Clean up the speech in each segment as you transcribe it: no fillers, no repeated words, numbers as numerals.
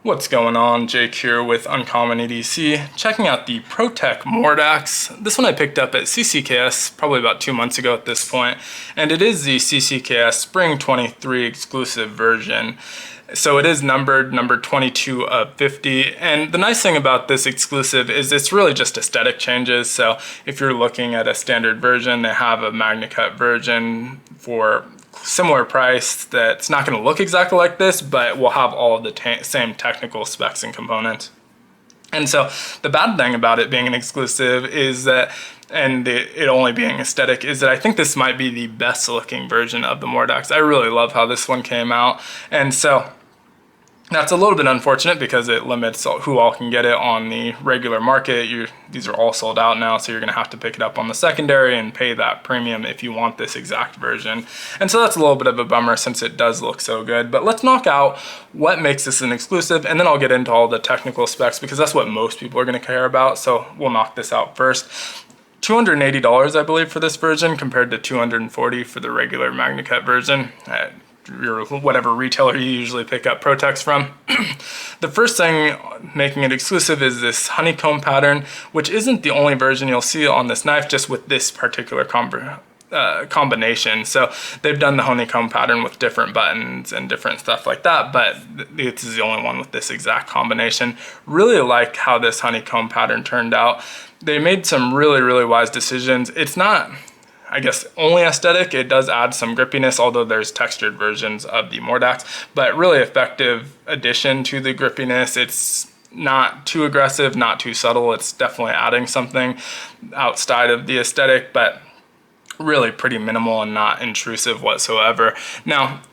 What's going on? Jake here with Uncommon EDC, checking out the Pro-Tech Mordax. This one I picked up at CCKS probably about 2 months ago at this point, and it is the CCKS Spring 23 exclusive version. So it is numbered number 22 of 50, and the nice thing about this exclusive is it's really just aesthetic changes. So if you're looking at a standard version, they have a Magnacut version for similar price that's not going to look exactly like this, but will have all of the same technical specs and components. And so the bad thing about it being an exclusive is that, and it only being aesthetic, is that I think this might be the best looking version of the Mordax. I really love how this one came out, and so that's a little bit unfortunate because it limits who all can get it on the regular market. These are all sold out now, so you're going to have to pick it up on the secondary and pay that premium if you want this exact version. And so that's a little bit of a bummer since it does look so good. But let's knock out what makes this an exclusive, and then I'll get into all the technical specs because that's what most people are going to care about. So we'll knock this out first. $280, I believe, for this version compared to $240 for the regular Magnacut version. Your whatever retailer you usually pick up Pro-Techs from. The first thing making it exclusive is this honeycomb pattern, which isn't the only version you'll see on this knife, just with this particular combination. So they've done the honeycomb pattern with different buttons and different stuff like that, but this is the only one with this exact combination. Really like how this honeycomb pattern turned out. They made some really wise decisions. It's not, I guess, only aesthetic. It does add some grippiness, although there's textured versions of the Mordax, but really effective addition to the grippiness. It's not too aggressive, not too subtle. It's definitely adding something outside of the aesthetic, but really pretty minimal and not intrusive whatsoever. Now,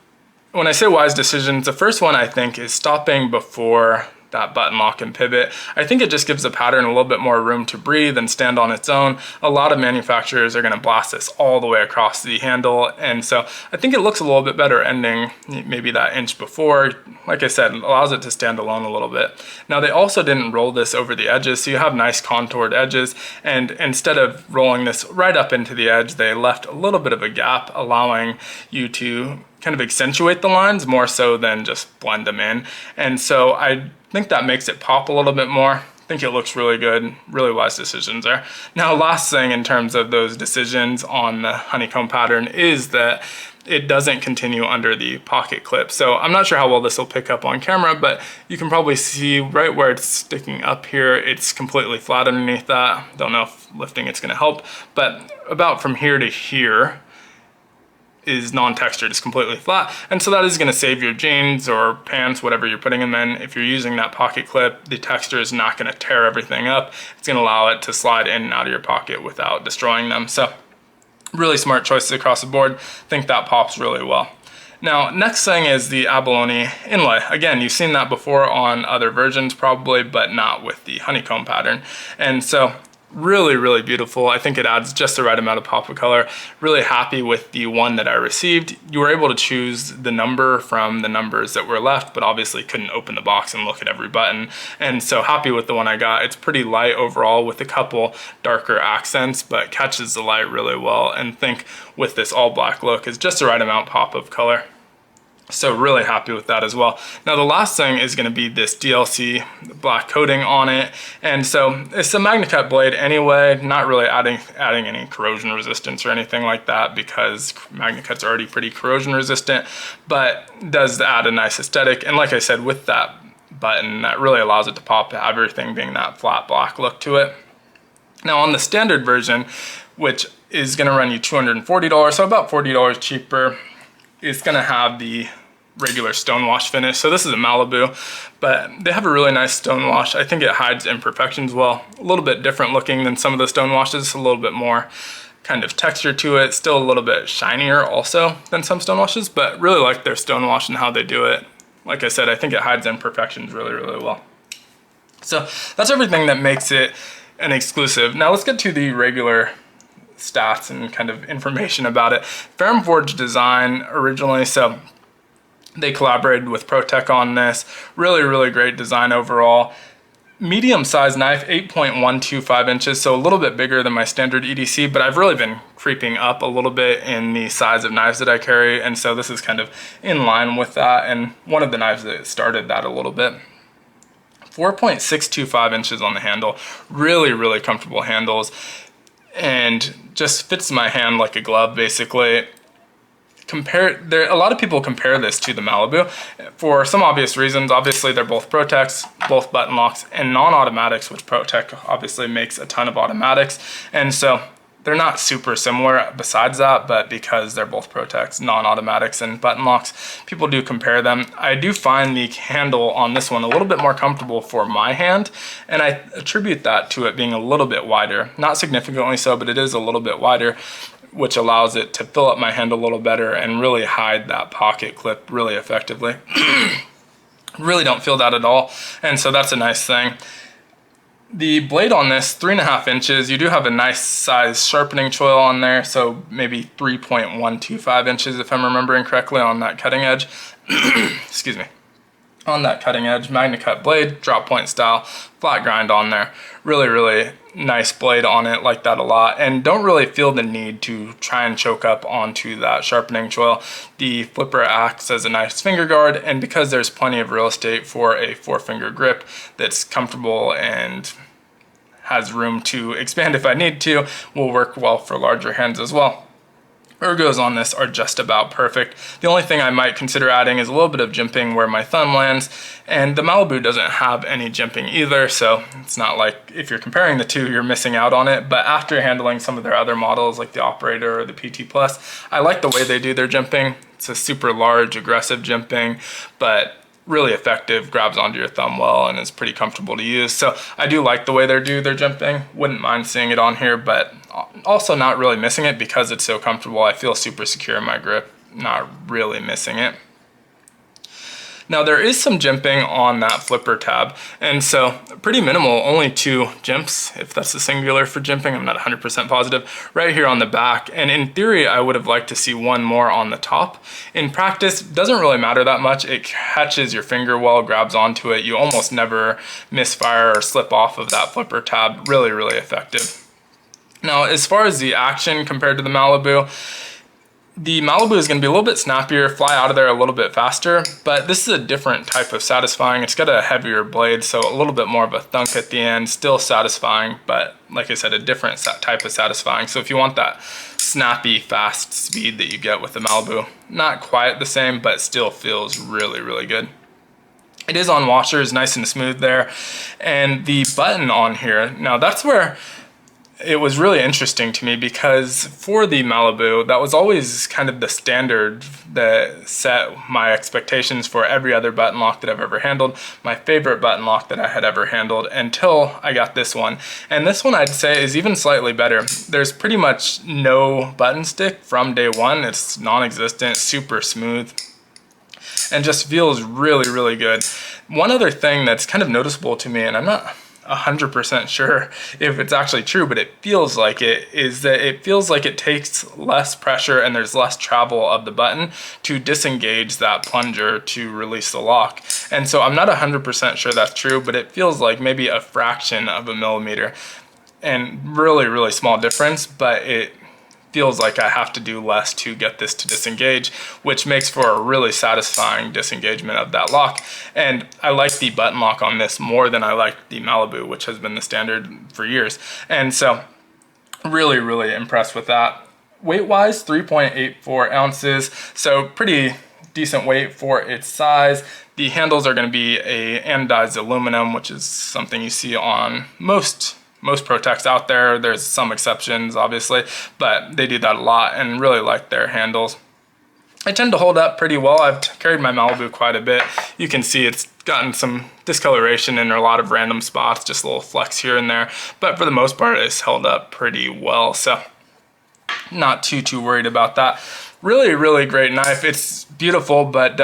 when I say wise decisions, the first one I think is stopping before that button lock and pivot. I think it just gives the pattern a little bit more room to breathe and stand on its own. A lot of manufacturers are going to blast this all the way across the handle, and so I think it looks a little bit better ending maybe that inch before. Like I said, it allows it to stand alone a little bit. Now, they also didn't roll this over the edges, so you have nice contoured edges, and instead of rolling this right up into the edge, they left a little bit of a gap, allowing you to kind of accentuate the lines more so than just blend them in. And so I think that makes it pop a little bit more. I think it looks really good. Really wise decisions there. Now, last thing in terms of those decisions on the honeycomb pattern is that it doesn't continue under the pocket clip. So I'm not sure how well this will pick up on camera, but you can probably see right where it's sticking up here, it's completely flat underneath that. Don't know if lifting it's gonna help, but about from here to here is non-textured, it's completely flat. And so that is gonna save your jeans or pants, whatever you're putting them in. If you're using that pocket clip, the texture is not gonna tear everything up. It's gonna allow it to slide in and out of your pocket without destroying them. So really smart choices across the board. I think that pops really well. Now, next thing is the Abalone inlay. Again, you've seen that before on other versions probably, but not with the honeycomb pattern. And so really beautiful. I think it adds just the right amount of pop of color. Really happy with the one that I received. You were able to choose the number from the numbers that were left, but obviously couldn't open the box and look at every button. And so happy with the one I got. It's pretty light overall with a couple darker accents, but catches the light really well, and think with this all black look is just the right amount pop of color. So really happy with that as well. Now, the last thing is going to be this DLC black coating on it. And so it's a Magnacut blade anyway, not really adding any corrosion resistance or anything like that because Magnacut's already pretty corrosion resistant, but does add a nice aesthetic. And like I said, with that button, that really allows it to pop, everything being that flat black look to it. Now, on the standard version, which is going to run you $240, so about $40 cheaper, it's gonna have the regular stonewash finish. So this is a Malibu, but they have a really nice stonewash. I think it hides imperfections well. A little bit different looking than some of the stonewashes, a little bit more kind of texture to it. Still a little bit shinier also than some stonewashes, but really like their stonewash and how they do it. Like I said, I think it hides imperfections really well. So that's everything that makes it an exclusive. Now let's get to the regular stats and kind of information about it. Ferrum Forge design originally, so they collaborated with Pro-Tech on this. Really great design overall. Medium size knife, 8.125 inches, so a little bit bigger than my standard EDC, but I've really been creeping up a little bit in the size of knives that I carry, and so this is kind of in line with that, and one of the knives that started that a little bit. 4.625 inches on the handle. Really, really comfortable handles, and just fits my hand like a glove, basically. A lot of people compare this to the Malibu for some obvious reasons. Obviously, they're both Pro-Techs, both button locks, and non-automatics, which Pro-Tech obviously makes a ton of automatics. And so they're not super similar besides that, but because they're both Pro-Techs, non-automatics, and button locks, people do compare them. I do find the handle on this one a little bit more comfortable for my hand, and I attribute that to it being a little bit wider. Not significantly so, but it is a little bit wider, which allows it to fill up my hand a little better and really hide that pocket clip really effectively. Really don't feel that at all, and so that's a nice thing. The blade on this, 3.5 inches. You do have a nice size sharpening choil on there, so maybe 3.125 inches if I'm remembering correctly on that cutting edge. Excuse me. On that cutting edge, Magnacut blade, drop point style, flat grind on there. Really, really nice blade on it, like that a lot, and don't really feel the need to try and choke up onto that sharpening choil. The flipper acts as a nice finger guard, and because there's plenty of real estate for a 4-finger grip that's comfortable and has room to expand if I need to, will work well for larger hands as well. Ergos on this are just about perfect. The only thing I might consider adding is a little bit of jimping where my thumb lands, and the Malibu doesn't have any jimping either, so it's not like if you're comparing the two you're missing out on it. But after handling some of their other models like the Operator or the PT Plus, I like the way they do their jimping. It's a super large, aggressive jimping, but really effective, grabs onto your thumb well, and is pretty comfortable to use. So I do like the way they do their jimping. Wouldn't mind seeing it on here, but also not really missing it because it's so comfortable. I feel super secure in my grip, not really missing it. Now there is some jimping on that flipper tab, and so pretty minimal, only 2 jimps, if that's the singular for jimping, I'm not 100% positive, right here on the back. And in theory, I would have liked to see 1 more on the top. In practice, doesn't really matter that much. It catches your finger well, grabs onto it. You almost never misfire or slip off of that flipper tab. Really, really effective. Now, as far as the action compared to the Malibu is going to be a little bit snappier, fly out of there a little bit faster, but this is a different type of satisfying. It's got a heavier blade, so a little bit more of a thunk at the end, still satisfying, but like I said, a different type of satisfying. So if you want that snappy, fast speed that you get with the Malibu, not quite the same, but still feels really, really good. It is on washers, nice and smooth there. And the button on here, now that's where it was really interesting to me, because for the Malibu, that was always kind of the standard that set my expectations for every other button lock that I've ever handled. My favorite button lock that I had ever handled until I got this one. And this one I'd say is even slightly better. There's pretty much no button stick from day one. It's non-existent, super smooth, and just feels really, really good. One other thing that's kind of noticeable to me, and I'm not 100% sure if it's actually true, but it feels like it, is that it feels like it takes less pressure and there's less travel of the button to disengage that plunger to release the lock. And so I'm not 100% sure that's true, but it feels like maybe a fraction of a millimeter, and really, really small difference, but it feels like I have to do less to get this to disengage, which makes for a really satisfying disengagement of that lock. And I like the button lock on this more than I like the Malibu, which has been the standard for years. And so really, really impressed with that. Weight-wise, 3.84 ounces, so pretty decent weight for its size. The handles are going to be a anodized aluminum, which is something you see on most Pro-Techs out there. There's some exceptions, obviously, but they do that a lot, and really like their handles. They tend to hold up pretty well. I've carried my Malibu quite a bit. You can see it's gotten some discoloration in a lot of random spots, just a little flecks here and there, but for the most part, it's held up pretty well, so not too worried about that. Really, really great knife. It's beautiful, but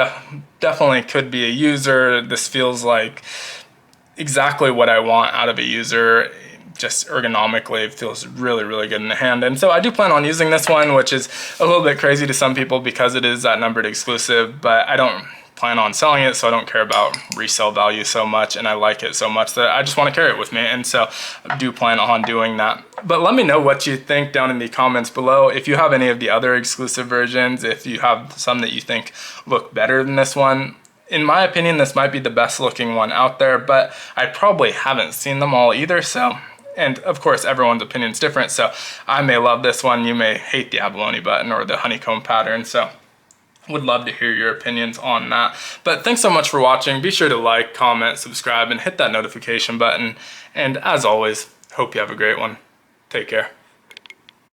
definitely could be a user. This feels like exactly what I want out of a user. Just ergonomically, it feels really, really good in the hand. And so I do plan on using this one, which is a little bit crazy to some people because it is that numbered exclusive, but I don't plan on selling it, so I don't care about resale value so much, and I like it so much that I just want to carry it with me, and so I do plan on doing that. But let me know what you think down in the comments below. If you have any of the other exclusive versions, if you have some that you think look better than this one, in my opinion, this might be the best looking one out there, but I probably haven't seen them all either, so. And of course, everyone's opinion is different, so I may love this one, you may hate the abalone button or the honeycomb pattern, so would love to hear your opinions on that. But thanks so much for watching. Be sure to like, comment, subscribe, and hit that notification button. And as always, hope you have a great one. Take care.